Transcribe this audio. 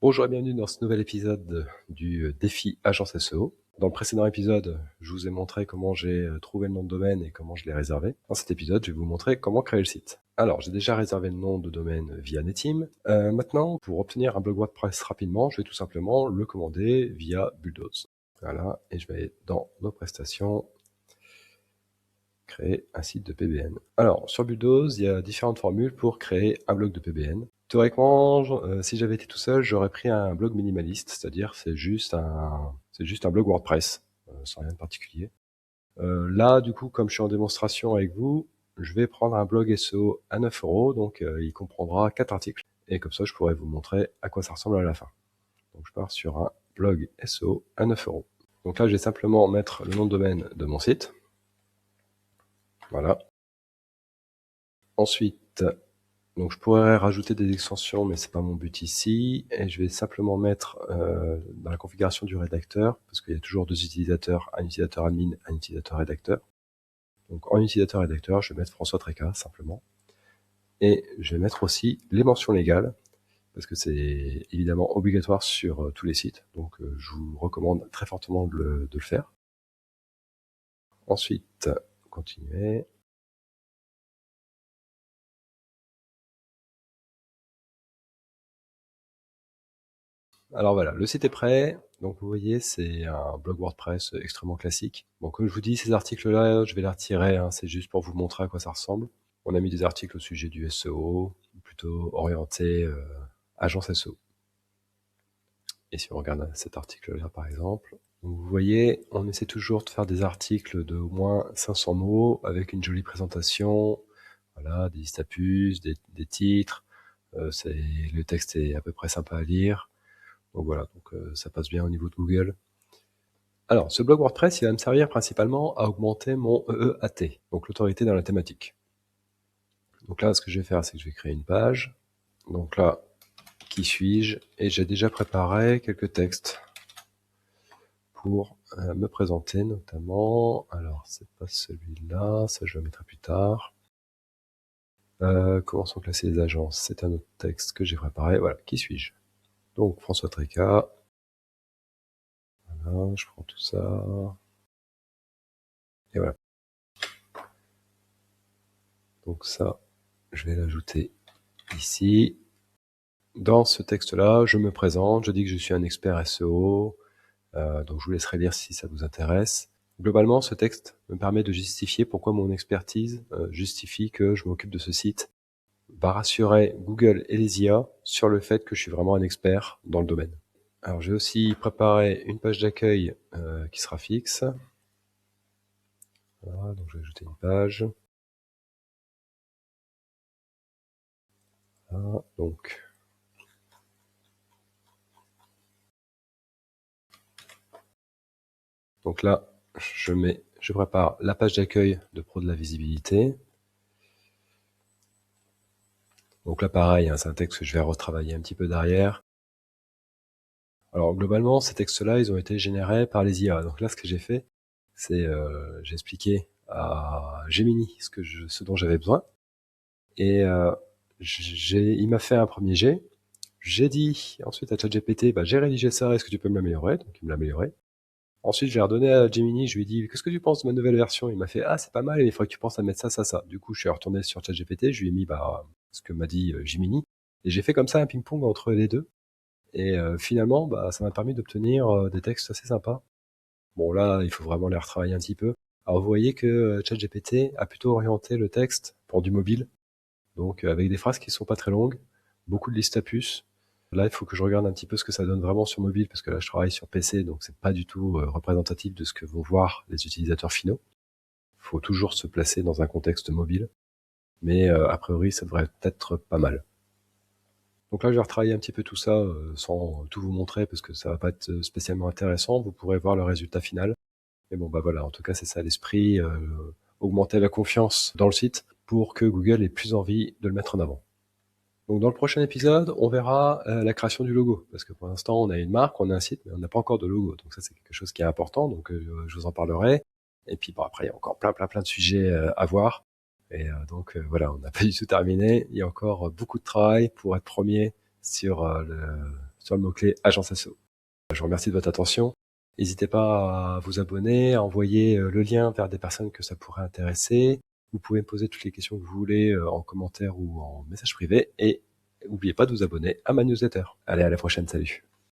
Bonjour et bienvenue dans ce nouvel épisode du défi Agence SEO. Dans le précédent épisode, je vous ai montré comment j'ai trouvé le nom de domaine et comment je l'ai réservé. Dans cet épisode, je vais vous montrer comment créer le site. Alors, j'ai déjà réservé le nom de domaine via Netim. Maintenant, pour obtenir un blog WordPress rapidement, je vais tout simplement le commander via Bulldoze. Voilà, et je vais aller dans nos prestations, créer un site de PBN. Alors, sur Bulldoze, il y a différentes formules pour créer un blog de PBN. Théoriquement, si j'avais été tout seul, j'aurais pris un blog minimaliste, c'est-à-dire c'est juste un blog WordPress, sans rien de particulier. Là, du coup, comme je suis en démonstration avec vous, je vais prendre un blog SEO à 9 €, donc il comprendra 4 articles. Et comme ça, je pourrais vous montrer à quoi ça ressemble à la fin. Donc je pars sur un blog SEO à 9 €. Donc là, je vais simplement mettre le nom de domaine de mon site. Voilà. Ensuite, donc je pourrais rajouter des extensions, mais c'est pas mon but ici. Et je vais simplement mettre dans la configuration du rédacteur, parce qu'il y a toujours deux utilisateurs, un utilisateur admin, un utilisateur rédacteur. Donc en utilisateur rédacteur, je vais mettre François Tréca simplement. Et je vais mettre aussi les mentions légales, parce que c'est évidemment obligatoire sur tous les sites. Donc je vous recommande très fortement de le faire. Ensuite, continuer. Alors voilà, le site est prêt. Donc vous voyez, c'est un blog WordPress extrêmement classique. Bon, comme je vous dis, ces articles-là, je vais les retirer, hein, c'est juste pour vous montrer à quoi ça ressemble. On a mis des articles au sujet du SEO, plutôt orientés agence SEO. Et si on regarde cet article-là, par exemple, donc vous voyez, on essaie toujours de faire des articles de au moins 500 mots, avec une jolie présentation, voilà, des listes à puces, des titres, le texte est à peu près sympa à lire. Donc voilà, ça passe bien au niveau de Google. Alors, ce blog WordPress, il va me servir principalement à augmenter mon EEAT, donc l'autorité dans la thématique. Donc là, ce que je vais faire, c'est que je vais créer une page. Donc là, qui suis-je? Et j'ai déjà préparé quelques textes pour me présenter notamment. Alors, c'est pas celui-là, ça je le mettrai plus tard. Comment sont classées les agences? C'est un autre texte que j'ai préparé. Voilà, qui suis-je? Donc, François Tréca. Voilà, je prends tout ça. Et voilà. Donc ça, je vais l'ajouter ici. Dans ce texte-là, je me présente, je dis que je suis un expert SEO, donc je vous laisserai lire si ça vous intéresse. Globalement, ce texte me permet de justifier pourquoi mon expertise justifie que je m'occupe de ce site, va rassurer Google et les IA sur le fait que je suis vraiment un expert dans le domaine. Alors j'ai aussi préparé une page d'accueil qui sera fixe. Voilà, donc je vais ajouter une page. Voilà, donc là, je prépare la page d'accueil de Pro de la visibilité. Donc là, pareil, hein, c'est un texte que je vais retravailler un petit peu derrière. Alors globalement, ces textes-là, ils ont été générés par les IA. Donc là, ce que j'ai fait, c'est j'ai expliqué à Gemini ce dont j'avais besoin. Et il m'a fait un premier jet. J'ai dit ensuite à ChatGPT, j'ai rédigé ça, est-ce que tu peux me l'améliorer? Donc il me l'a amélioré. Ensuite, j'ai redonné à Gemini, je lui ai dit, qu'est-ce que tu penses de ma nouvelle version? Il m'a fait, ah, c'est pas mal, mais il faudrait que tu penses à mettre ça, ça, ça. Du coup, je suis retourné sur ChatGPT, je lui ai mis ce que m'a dit Gemini. Et j'ai fait comme ça un ping-pong entre les deux. Et finalement, ça m'a permis d'obtenir des textes assez sympas. Bon, là, il faut vraiment les retravailler un petit peu. Alors, vous voyez que ChatGPT a plutôt orienté le texte pour du mobile. Donc, avec des phrases qui sont pas très longues, beaucoup de listes à puces. Là, il faut que je regarde un petit peu ce que ça donne vraiment sur mobile, parce que là, je travaille sur PC, donc c'est pas du tout représentatif de ce que vont voir les utilisateurs finaux. Il faut toujours se placer dans un contexte mobile. Mais a priori, ça devrait être pas mal. Donc là, je vais retravailler un petit peu tout ça sans tout vous montrer, parce que ça va pas être spécialement intéressant. Vous pourrez voir le résultat final. Mais bon, voilà, en tout cas, c'est ça l'esprit, augmenter la confiance dans le site pour que Google ait plus envie de le mettre en avant. Donc dans le prochain épisode, on verra la création du logo, parce que pour l'instant, on a une marque, on a un site, mais on n'a pas encore de logo. Donc ça, c'est quelque chose qui est important, donc je vous en parlerai. Et puis après, il y a encore plein de sujets à voir. Et voilà, on n'a pas du tout terminé. Il y a encore beaucoup de travail pour être premier sur sur le mot-clé Agence SEO. Je vous remercie de votre attention. N'hésitez pas à vous abonner, à envoyer le lien vers des personnes que ça pourrait intéresser. Vous pouvez me poser toutes les questions que vous voulez en commentaire ou en message privé. Et n'oubliez pas de vous abonner à ma newsletter. Allez, à la prochaine, salut.